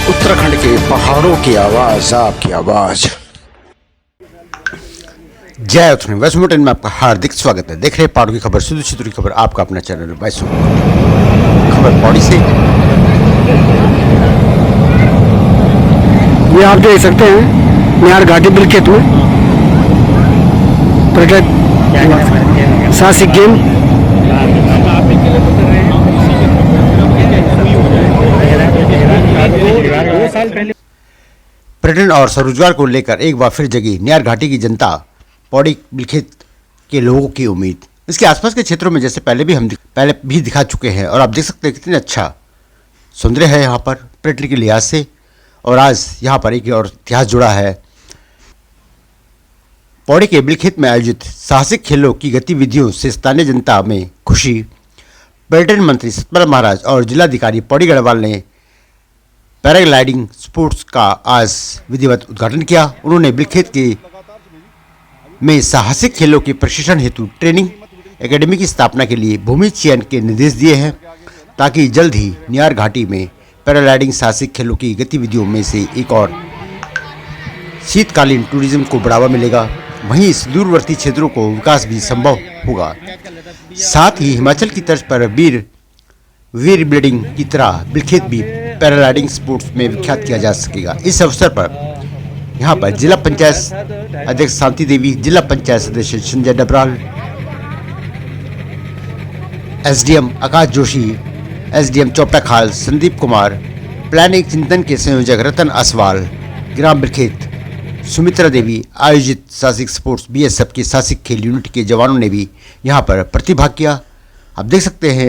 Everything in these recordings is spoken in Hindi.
उत्तराखंड के पहाड़ों की आवाज, आपकी आवाज। जय उत्तराखंड। वैसे मोटन में आपका हार्दिक स्वागत है। देख रहे हैं पहाड़ों की खबर, शुद्ध चित्तौड़ की खबर, आपका अपना चैनल वैसे खबर पौड़ी से। ये आप देख सकते हैं नियार घाटी बिलखेत में साहसिक गेम। पर्यटन और स्वरोजगार को लेकर एक बार फिर जगी नियार घाटी की जनता, पौड़ी बिलखेत के लोगों की उम्मीद। इसके आसपास के क्षेत्रों में जैसे पहले भी दिखा चुके हैं, और आप देख सकते हैं कितने अच्छा सौंदर्य है यहाँ पर पर्यटन के लिहाज से। और आज यहाँ पर एक और इतिहास जुड़ा है। पौड़ी के बिलखेत में आयोजित साहसिक खेलों की गतिविधियों से स्थानीय जनता में खुशी। पर्यटन मंत्री सतपाल महाराज और जिलाधिकारी पौड़ी गढ़वाल ने पैराग्लाइडिंग स्पोर्ट्स का आज विधिवत उद्घाटन किया। उन्होंने बिलखेत में साहसिक खेलों के प्रशिक्षण हेतु ट्रेनिंग एकेडमी की स्थापना के लिए भूमि चयन के निर्देश दिए हैं, ताकि जल्द ही नियार घाटी में पैराग्लाइडिंग साहसिक खेलों की गतिविधियों में से एक और शीतकालीन टूरिज्म को बढ़ावा मिलेगा। वहीं इस दूरवर्ती क्षेत्रों को विकास भी संभव होगा। साथ ही हिमाचल की तर्ज पर वीर ब्लेडिंग की तरह बिलखेत भी पैराग्लाइडिंग स्पोर्ट्स में विख्यात किया जा सकेगा। इस अवसर पर यहाँ पर जिला पंचायत अध्यक्ष शांति देवी, जिला पंचायत सदस्य संजय डबराल, एसडीएम आकाश जोशी, एसडीएम चोपड़ा खाल संदीप कुमार, प्लानिंग चिंतन के संयोजक रतन असवाल, ग्राम बिलखेत सुमित्रा देवी, आयोजित साहसिक स्पोर्ट्स बीएसएफ के साहसिक खेल यूनिट के जवानों ने भी यहाँ पर प्रतिभाग किया। आप देख सकते हैं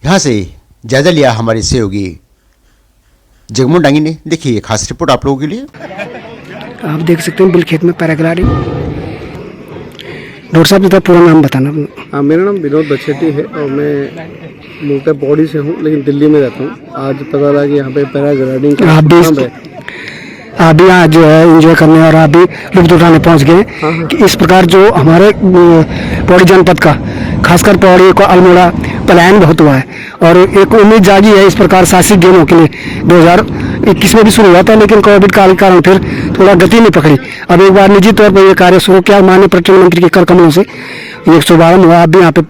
यहाँ से जायजा लिया हमारे सहयोगी जगमोहन डांगी ने। देखिए एक खास रिपोर्ट आप लोगों के लिए। आप देख सकते हैं बिलखेत में पैराग्लाइडिंग। डॉक्टर साहब का पूरा नाम बताना। हाँ, मेरा नाम विनोद बछेटी है और मैं मूलतः पौड़ी से हूँ, लेकिन दिल्ली में रहता हूँ। आज पता लगा कि यहाँ पे पैराग्लाइडिंग का आप भी आज जो है एंजॉय करने और आप भी लुत्फ उठाने पहुँच गए कि इस प्रकार जो हमारे पौड़ी जनपद का खासकर पौड़ी को अल्मोड़ा पलायन बहुत हुआ है, और एक उम्मीद जागी है इस प्रकार साहसिक गेमों के लिए। 2021 में भी शुरू हुआ था, लेकिन कोविड काल के कारण फिर थोड़ा गति नहीं पकड़ी। अब एक बार निजी तौर पर यह कार्य शुरू किया माननीय पर्यटन मंत्री के कर कमलों से। ये शुभारंभ हुआ, आप भी यहाँ पे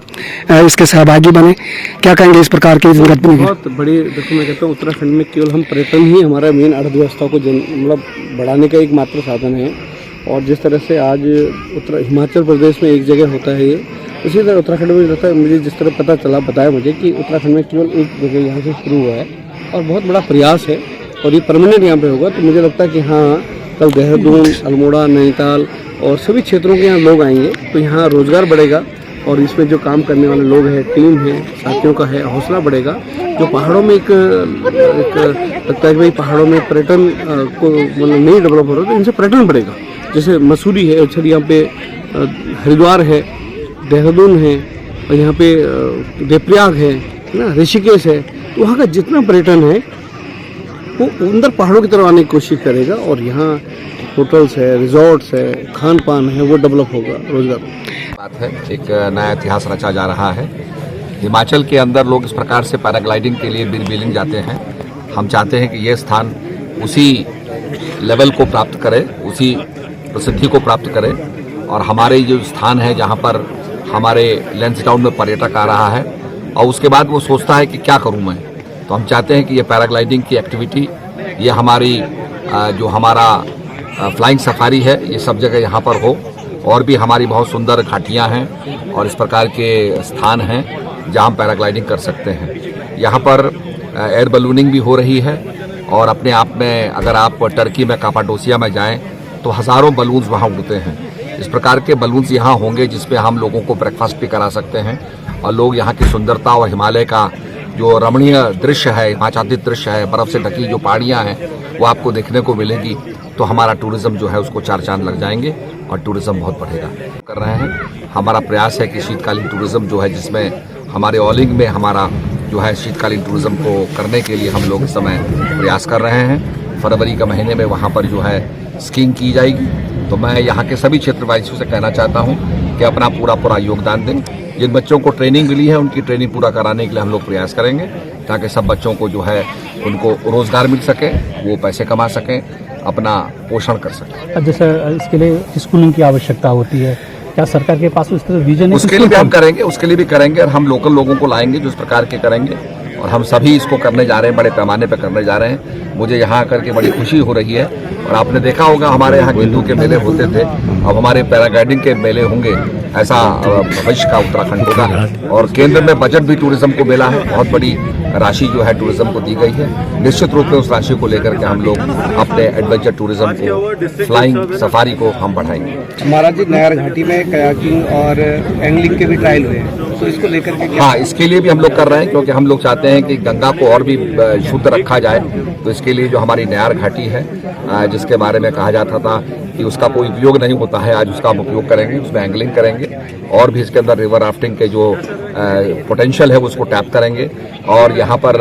इसके सहभागी बने। क्या कहेंगे इस प्रकार की गतिविधि? बहुत बड़ी, देखो मैं कहता हूँ उत्तराखंड में केवल हम पर्यटन ही हमारा मेन अर्थव्यवस्था को मतलब बढ़ाने का एक मात्र साधन है। और जिस तरह से आज हिमाचल प्रदेश में एक जगह होता है ये, इसी तरह उत्तराखंड में रहता है। मुझे जिस तरह पता चला, बताया मुझे कि उत्तराखंड में केवल एक जगह यहाँ से शुरू हुआ है और बहुत बड़ा प्रयास है, और ये परमानेंट यहाँ पे होगा। तो मुझे लगता है कि हाँ, कल देहरादून, अल्मोड़ा, नैनीताल और सभी क्षेत्रों के यहाँ लोग आएंगे तो यहाँ रोजगार बढ़ेगा, और इसमें जो काम करने वाले लोग हैं, टीम है, साथियों का है, हौसला बढ़ेगा। जो पहाड़ों में एक लगता है कि भाई पहाड़ों में पर्यटन को मतलब नहीं डेवलप हो रहा, तो इनसे पर्यटन बढ़ेगा। जैसे मसूरी है, अच्छा यहाँ पे हरिद्वार है, देहरादून है, और यहाँ पे देवप्रयाग है ना, ऋषिकेश है। तो वहाँ का जितना पर्यटन है वो अंदर पहाड़ों की तरफ आने की कोशिश करेगा, और यहाँ होटल्स है, रिजॉर्ट्स है, खान पान है, वो डेवलप होगा, रोजगार बात है। एक नया इतिहास रचा जा रहा है। हिमाचल के अंदर लोग इस प्रकार से पैराग्लाइडिंग के लिए बिलिंग जाते हैं। हम चाहते हैं कि ये स्थान उसी लेवल को प्राप्त करे, उसी प्रसिद्धि को प्राप्त करे। और हमारे जो स्थान है जहाँ पर हमारे लैंसडाउन में पर्यटक आ रहा है, और उसके बाद वो सोचता है कि क्या करूँ मैं, तो हम चाहते हैं कि ये पैराग्लाइडिंग की एक्टिविटी, ये हमारी जो हमारा फ्लाइंग सफारी है, ये सब जगह यहाँ पर हो। और भी हमारी बहुत सुंदर घाटियाँ हैं और इस प्रकार के स्थान हैं जहाँ हम पैराग्लाइडिंग कर सकते हैं। यहाँ पर एयर बलूनिंग भी हो रही है, और अपने आप में अगर आप टर्की में कापाडोसिया में जाएं तो हज़ारों बलून्स वहाँ उड़ते हैं। इस प्रकार के बलून्स यहाँ होंगे जिसपे हम लोगों को ब्रेकफास्ट भी करा सकते हैं, और लोग यहाँ की सुंदरता और हिमालय का जो रमणीय दृश्य है, हिमाचलित दृश्य है, बर्फ़ से ढकी जो पहाड़ियाँ हैं, वो आपको देखने को मिलेगी। तो हमारा टूरिज़्म जो है उसको चार चांद लग जाएंगे और टूरिज़्म बहुत बढ़ेगा। कर रहे हैं, हमारा प्रयास है कि शीतकालीन टूरिज़्म जो है, जिसमें हमारे ऑलिंग में हमारा जो है शीतकालीन टूरिज़्म को करने के लिए हम लोग इस समय प्रयास कर रहे हैं। फरवरी के महीने में वहाँ पर जो है स्कीइंग की जाएगी। तो मैं यहाँ के सभी क्षेत्रवासियों से कहना चाहता हूँ कि अपना पूरा योगदान दें। जिन बच्चों को ट्रेनिंग मिली है उनकी ट्रेनिंग पूरा कराने के लिए हम लोग प्रयास करेंगे। ताकि सब बच्चों को जो है उनको रोज़गार मिल सके, वो पैसे कमा सकें, अपना पोषण कर सकें। जैसे इसके लिए स्कूलिंग की आवश्यकता होती है, क्या सरकार के पास उस तरह विजन है? उसके लिए भी हम करेंगे, उसके लिए भी करेंगे, और हम लोकल लोगों को लाएंगे जो इस प्रकार के करेंगे, और हम सभी इसको करने जा रहे हैं, बड़े पैमाने पर करने जा रहे हैं। मुझे यहाँ आकर के बड़ी खुशी हो रही है। और आपने देखा होगा हमारे यहाँ गेंदू के मेले होते थे, अब हमारे पैराग्लाइडिंग के मेले होंगे, ऐसा भविष्य का उत्तराखंड होगा। और केंद्र में बजट भी टूरिज्म को मिला है, बहुत बड़ी राशि जो है टूरिज्म को दी गई है। निश्चित रूप से उस राशि को लेकर के हम लोग अपने एडवेंचर टूरिज्म को, फ्लाइंग सफारी को हम बढ़ाएंगे। महाराज जी, नयार घाटी में कयाकिंग और एंगलिंग के भी ट्रायल हुए हैं, तो इसको लेकर के हाँ, इसके लिए भी हम लोग कर रहे हैं, क्योंकि हम लोग चाहते हैं कि गंगा को और भी शुद्ध रखा जाए। तो इसके लिए जो हमारी नयार घाटी है, जिसके बारे में कहा जाता था कि उसका कोई उपयोग नहीं होता है, आज उसका हम उपयोग करेंगे, उसमें एंगलिंग करेंगे, और भी इसके अंदर रिवर राफ्टिंग के जो पोटेंशियल है उसको टैप करेंगे। और यहाँ पर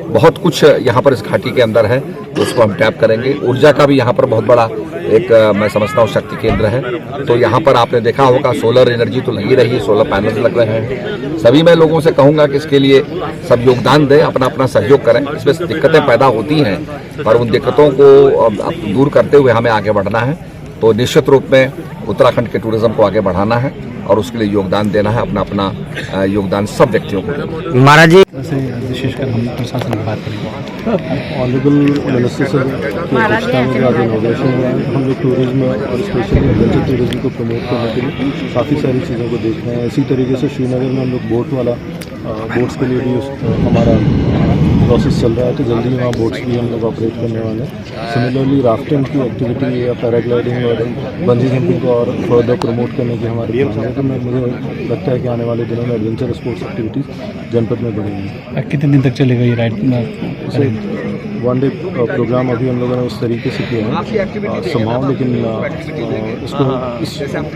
बहुत कुछ यहाँ पर इस घाटी के अंदर है, तो उसको हम टैप करेंगे। ऊर्जा का भी यहाँ पर बहुत बड़ा एक मैं समझता हूँ शक्ति केंद्र है। तो यहाँ पर आपने देखा होगा सोलर एनर्जी तो लगी रही है, सोलर पैनल लग रहे हैं। सभी मैं लोगों से कहूँगा कि इसके लिए सब योगदान दें, अपना अपना सहयोग करें। इसमें दिक्कतें पैदा होती हैं, पर उन दिक्कतों को दूर करते हुए हमें आगे बढ़ना है। तो निश्चित रूप में उत्तराखंड के टूरिज्म को आगे बढ़ाना है, और उसके लिए योगदान देना है, अपना अपना योगदान सब व्यक्तियों को देना है। महाराज जी, विशेषकर हम प्रशासन की बात करेंगे। ऑनरेबल मिनिस्टर सर की अध्यक्षता में आज इनॉग्रेशन हुआ है। हम लोग टूरिज्म और स्पेशली एडवेंचर टूरिज्म को प्रमोट करने के लिए काफ़ी सारी चीज़ों को देख रहे हैं। इसी तरीके से श्रीनगर में हम लोग बोट वाला बोट्स के लिए भी हमारा प्रोसेस चल रहा है, तो जल्दी वहाँ बोट्स भी हम लोग ऑपरेट करने वाले हैं। सिमिलरली राफ्टिंग की एक्टिविटी या पैराग्लाइडिंग और बंजी जंपिंग को और फर्दर प्रमोट करने की हमारी प्लान है। तो मुझे लगता है कि आने वाले दिनों में एडवेंचर स्पोर्ट्स एक्टिविटीज़ जनपद में बढ़ेंगी। कितने दिन तक चलेगा ये राइड? वन डे प्रोग्राम अभी हम लोगों ने उस तरीके से किया है संभाव, लेकिन इसको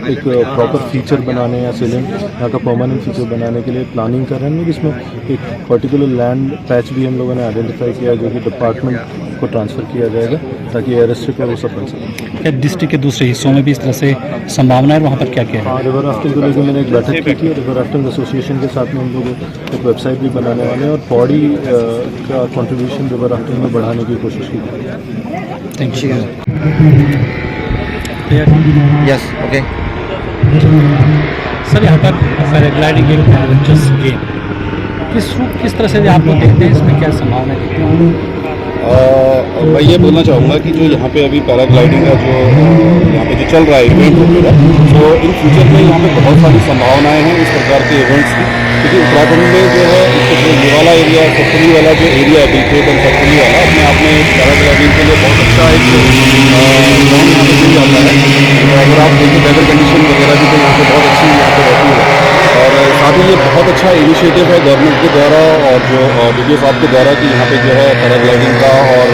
एक प्रॉपर फीचर बनाने या सेलिंग यहाँ का परमानेंट फीचर बनाने के लिए प्लानिंग कर रहे हैं। इसमें एक पर्टिकुलर लैंड पैच भी हम लोगों ने आइडेंटिफाई किया, जो कि डिपार्टमेंट को ट्रांसफ़र किया जाएगा ताकि एयर स्ट्रिप है वो सब बन सके। क्या डिस्ट्रिक्ट के दूसरे हिस्सों में भी इस तरह से संभावना है? वहाँ पर क्या क्या है? हाँ, रिवर राफ्टिंग को लेकर मैंने एक बैठक की थी। रिवर राफ्टिंग एसोसिएशन के साथ में हम लोग एक वेबसाइट भी बनाने वाले हैं, और पौड़ी का कंट्रीब्यूशन रिवर राफ्टिंग में बढ़ाने की कोशिश की जाएगी। Thank you. Yes, okay. Sir, यहाँ पर पैराग्लाइडिंग एक एडवेंचर्स गेम किस तरह से आप लोग देखते हैं, इसमें क्या संभावना देखते हैं? मैं ये बोलना चाहूँगा कि जो यहाँ पे अभी पैराग्लाइडिंग का जो यहाँ पे जो चल रहा है इवेंट वगैरह, तो इन फ्यूचर में यहाँ पे बहुत सारी संभावनाएं हैं इस प्रकार के इवेंट्स की। क्योंकि उत्तराखंड में जो है ये वाला एरिया, सतपुली वाला जो एरिया है, बिलखेत और सतपुली वाला, अपने आप में पैराग्लाइडिंग के लिए बहुत अच्छा एक ग्राउंड यहाँ पे मिल जाता है। तो अगर आप देखिए वेदर कंडीशन वगैरह भी तो यहाँ पे बहुत अच्छी यहाँ पे रहती है। और साथ ही ये बहुत अच्छा इनिशिएटिव है गवर्नमेंट के द्वारा और जो DDO साहब के द्वारा कि यहाँ पे जो है पैराग्लाइडिंग का और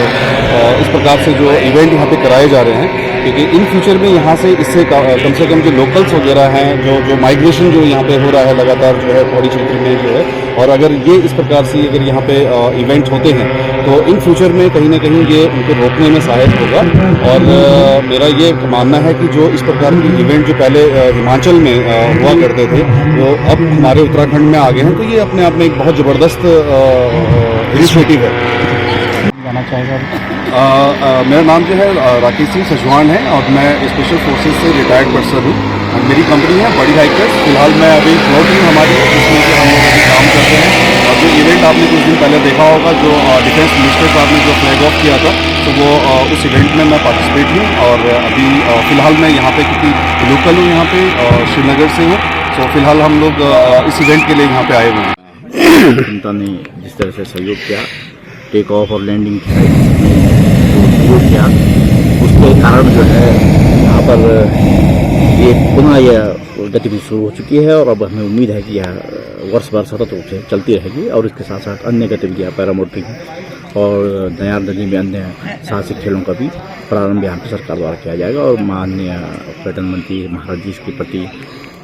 इस प्रकार से जो इवेंट यहाँ पे कराए जा रहे हैं। क्योंकि इन फ्यूचर में यहाँ से इससे कम से कम जो लोकल्स वगैरह हैं, जो माइग्रेशन जो यहाँ पे हो रहा है लगातार जो है पौड़ी क्षेत्र में जो है, और अगर ये इस प्रकार से अगर यहाँ पे इवेंट होते हैं तो इन फ्यूचर में कहीं ना कहीं ये उनको रोकने में सहायक होगा। और मेरा ये मानना है कि जो इस प्रकार के इवेंट जो पहले हिमाचल में हुआ करते थे, वो अब हमारे उत्तराखंड में आ गए हैं, तो ये अपने आप में एक बहुत ज़बरदस्त इनिशिएटिव है। जाना चाहेगा? मेरा नाम जो है राकेश सिंह सजवान है, और मैं स्पेशल फोर्सेस से रिटायर्ड पर्सन हूँ। मेरी कंपनी है बड़ी हाइकर्स। फिलहाल मैं अभी फ्लोर टीम हमारी, जिसमें कि हम लोग अभी काम करते हैं। और जो इवेंट आपने कुछ दिन पहले देखा होगा, जो डिफेंस मिनिस्टर साहब ने जो फ्लैग ऑफ किया था, तो वो उस इवेंट में मैं पार्टिसिपेट हूँ। और अभी फ़िलहाल मैं यहाँ पे, क्योंकि लोकल हूँ यहाँ पे, श्रीनगर से हूँ, तो फिलहाल हम लोग इस इवेंट के लिए यहाँ पे आए हुए हैं। जनता ने जिस तरह से सहयोग किया, टेक ऑफ और लैंडिंग की सहयोग किया, उसके कारण जो है यहाँ पर ये पुनः यह गतिविधि शुरू हो चुकी है। और अब हमें उम्मीद है कि यह वर्ष भर सतत रूप से चलती रहेगी। और इसके साथ साथ अन्य गतिविधियाँ, पैरामोटरिंग और नयार नदी में अन्य साहसिक खेलों का भी प्रारंभ यहाँ पर सरकार द्वारा किया जाएगा। और माननीय पर्यटन मंत्री महाराज जी इसके प्रति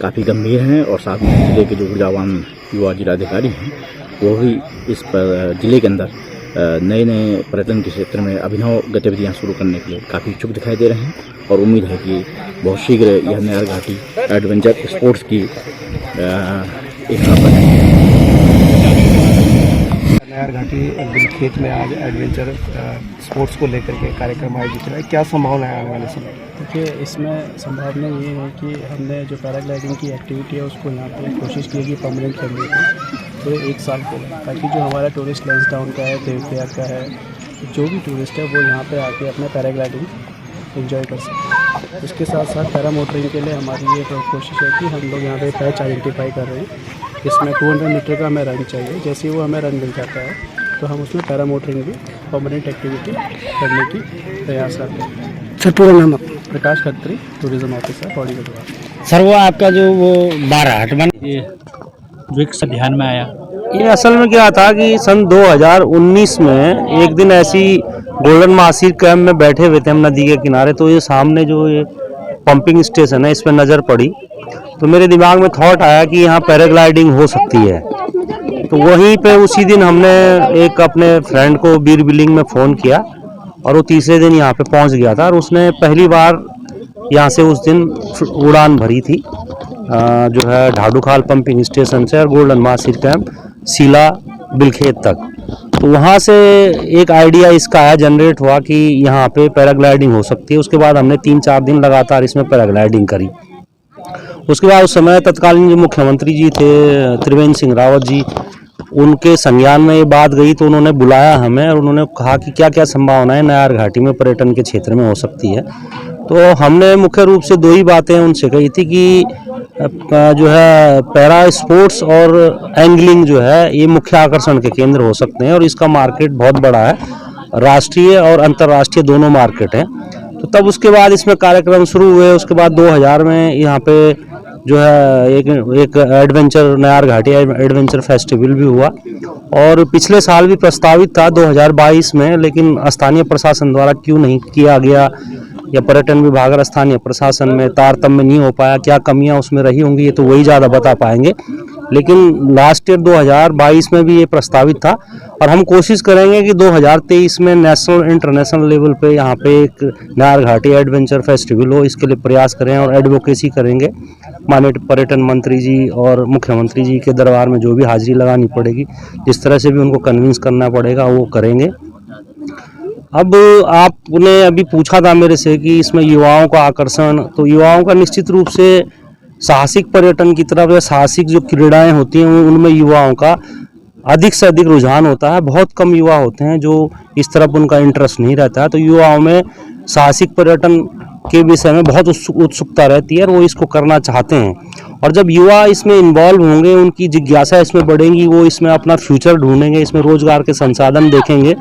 काफ़ी गंभीर हैं, और साथ में जिले के जो ऊर्जावान युवा जिलाधिकारी हैं, वो भी इस जिले के अंदर नए नए पर्यटन के क्षेत्र में अभिनव गतिविधियां शुरू करने के लिए काफ़ी इच्छुक दिखाई दे रहे हैं। और उम्मीद है कि बहुत शीघ्र यह नयार घाटी एडवेंचर स्पोर्ट्स की एक नयार घाटी कि बिलखेत में आज एडवेंचर स्पोर्ट्स को लेकर के कार्यक्रम आयोजित हुआ है, क्या संभावना है आने वाले समय? देखिए, इसमें संभावना ये है कि हमने जो पैराग्लाइडिंग की एक्टिविटी है उसको यहाँ पे कोशिश की है कि परमानेंट करने की पूरे 1 साल के लिए, ताकि जो हमारा टूरिस्ट लैंसडाउन का है, देवप्रयाग का है, जो भी टूरिस्ट है वो यहाँ पे आके अपना पैराग्लाइडिंग एंजॉय कर सकते हैं। उसके साथ साथ पैरामोटरिंग के लिए हमारी ये कोशिश है कि हम लोग यहाँ पे पैच आइडेंटिफाई कर रहे हैं। इसमें 200 मीटर का हमें रन चाहिए। जैसे ही वो हमें रन मिल जाता है तो हम उसमें पैरामोटरिंग भी परमानेंट एक्टिविटी करने की प्रयास करते हैं। सर पूरा नाम आपका? Prakash Khatri, tourism officer, Pauri Garhwal. Sir वो आपका जो वो 12 हट बन ये विक्स ध्यान में आया? ये असल में क्या था कि सन 2019 में एक दिन ऐसी गोल्डन मासीर कैंप में बैठे हुए थे हम नदी के किनारे, तो ये सामने जो ये पंपिंग स्टेशन है इस पर नज़र पड़ी, तो मेरे दिमाग में थॉट आया कि यहाँ पैराग्लाइडिंग हो सकती है। तो वहीं पे उसी दिन हमने एक अपने फ्रेंड को बीर बिलिंग में फ़ोन किया और वो तीसरे दिन यहाँ पे पहुँच गया था और उसने पहली बार यहाँ से उस दिन उड़ान भरी थी जो है ढाडूखाल पंपिंग स्टेशन से और गोल्डन मासीर कैंप सीला बिलखेत तक। तो वहाँ से एक आइडिया इसका आया, जनरेट हुआ कि यहाँ पे पैराग्लाइडिंग हो सकती है। उसके बाद हमने 3-4 दिन लगातार इसमें पैराग्लाइडिंग करी। उसके बाद उस समय तत्कालीन जो मुख्यमंत्री जी थे त्रिवेंद्र सिंह रावत जी, उनके संज्ञान में ये बात गई तो उन्होंने बुलाया हमें और उन्होंने कहा कि क्या क्या संभावनाएं नयार घाटी में पर्यटन के क्षेत्र में हो सकती है। तो हमने मुख्य रूप से 2 ही बातें उनसे कही थी कि जो है पैरा स्पोर्ट्स और एंगलिंग जो है ये मुख्य आकर्षण के केंद्र हो सकते हैं और इसका मार्केट बहुत बड़ा है, राष्ट्रीय और अंतर्राष्ट्रीय दोनों मार्केट हैं। तो तब उसके बाद इसमें कार्यक्रम शुरू हुए। उसके बाद 2000 में यहाँ पे जो है एक एडवेंचर नयार घाटी एडवेंचर फेस्टिवल भी हुआ और पिछले साल भी प्रस्तावित था 2022 में, लेकिन स्थानीय प्रशासन द्वारा क्यों नहीं किया गया या पर्यटन विभाग और स्थानीय प्रशासन में तारतम्य नहीं हो पाया, क्या कमियां उसमें रही होंगी ये तो वही ज़्यादा बता पाएंगे। लेकिन लास्ट ईयर 2022 में भी ये प्रस्तावित था और हम कोशिश करेंगे कि 2023 में नेशनल इंटरनेशनल लेवल पे यहाँ पे एक नयार घाटी एडवेंचर फेस्टिवल हो, इसके लिए प्रयास करें और एडवोकेसी करेंगे। माननीय पर्यटन मंत्री जी और मुख्यमंत्री जी के दरबार में जो भी हाजिरी लगानी पड़ेगी, जिस तरह से भी उनको कन्विंस करना पड़ेगा वो करेंगे। अब आपने अभी पूछा था मेरे से कि इसमें युवाओं का आकर्षण, तो युवाओं का निश्चित रूप से साहसिक पर्यटन की तरफ या साहसिक जो क्रीड़ाएं होती हैं उनमें युवाओं का अधिक से अधिक रुझान होता है। बहुत कम युवा होते हैं जो इस तरफ उनका इंटरेस्ट नहीं रहता है, तो युवाओं में साहसिक पर्यटन के विषय में बहुत उत्सुकता रहती है और वो इसको करना चाहते हैं। और जब युवा इसमें इन्वॉल्व होंगे, उनकी जिज्ञासा इसमें बढ़ेगी, वो इसमें अपना फ्यूचर ढूंढेंगे, इसमें रोजगार के संसाधन देखेंगे,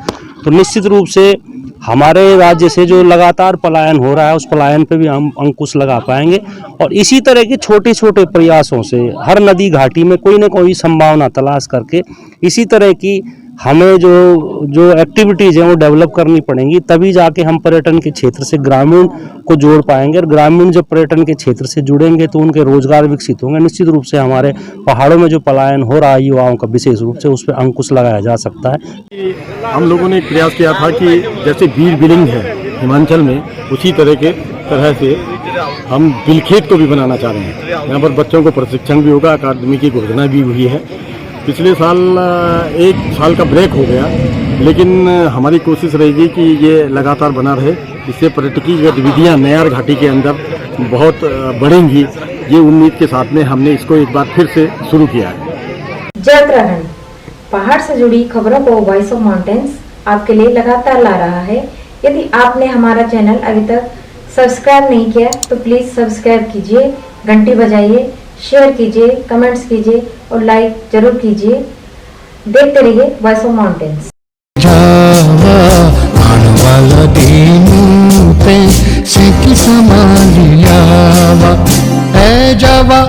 तो निश्चित रूप से हमारे राज्य से जो लगातार पलायन हो रहा है उस पलायन पे भी हम अंकुश लगा पाएंगे। और इसी तरह के छोटे छोटे प्रयासों से हर नदी घाटी में कोई न कोई संभावना तलाश करके इसी तरह की हमें जो एक्टिविटीज़ हैं वो डेवलप करनी पड़ेंगी, तभी जाके हम पर्यटन के क्षेत्र से ग्रामीण को जोड़ पाएंगे। और ग्रामीण जब पर्यटन के क्षेत्र से जुड़ेंगे तो उनके रोजगार विकसित होंगे। निश्चित रूप से हमारे पहाड़ों में जो पलायन हो रहा है युवाओं का, विशेष रूप से उस पर अंकुश लगाया जा सकता है। हम लोगों ने एक प्रयास किया था कि जैसे बीर बिलिंग है हिमाचल में, उसी तरह से हम बिलखेत को भी बनाना चाह रहे हैं। यहाँ पर बच्चों को प्रशिक्षण भी होगा, अकादमी की घोषणा भी हुई है। पिछले साल 1 साल का ब्रेक हो गया, लेकिन हमारी कोशिश रहेगी कि ये लगातार बना रहे। इससे पर्यटकीय गतिविधियाँ नयार घाटी के अंदर बहुत बढ़ेंगी, ये उम्मीद के साथ में हमने इसको एक बार फिर से शुरू किया है। जय उत्तराखंड, पहाड़ से जुड़ी खबरों को वॉइस ऑफ माउंटेन्स आपके लिए लगातार ला रहा है। यदि आपने हमारा चैनल अभी तक सब्सक्राइब नहीं किया तो प्लीज सब्सक्राइब कीजिए, घंटी बजाइए, शेयर कीजिए, कमेंट्स कीजिए और लाइक जरूर कीजिए। देखते रहिए voice of mountains. A Java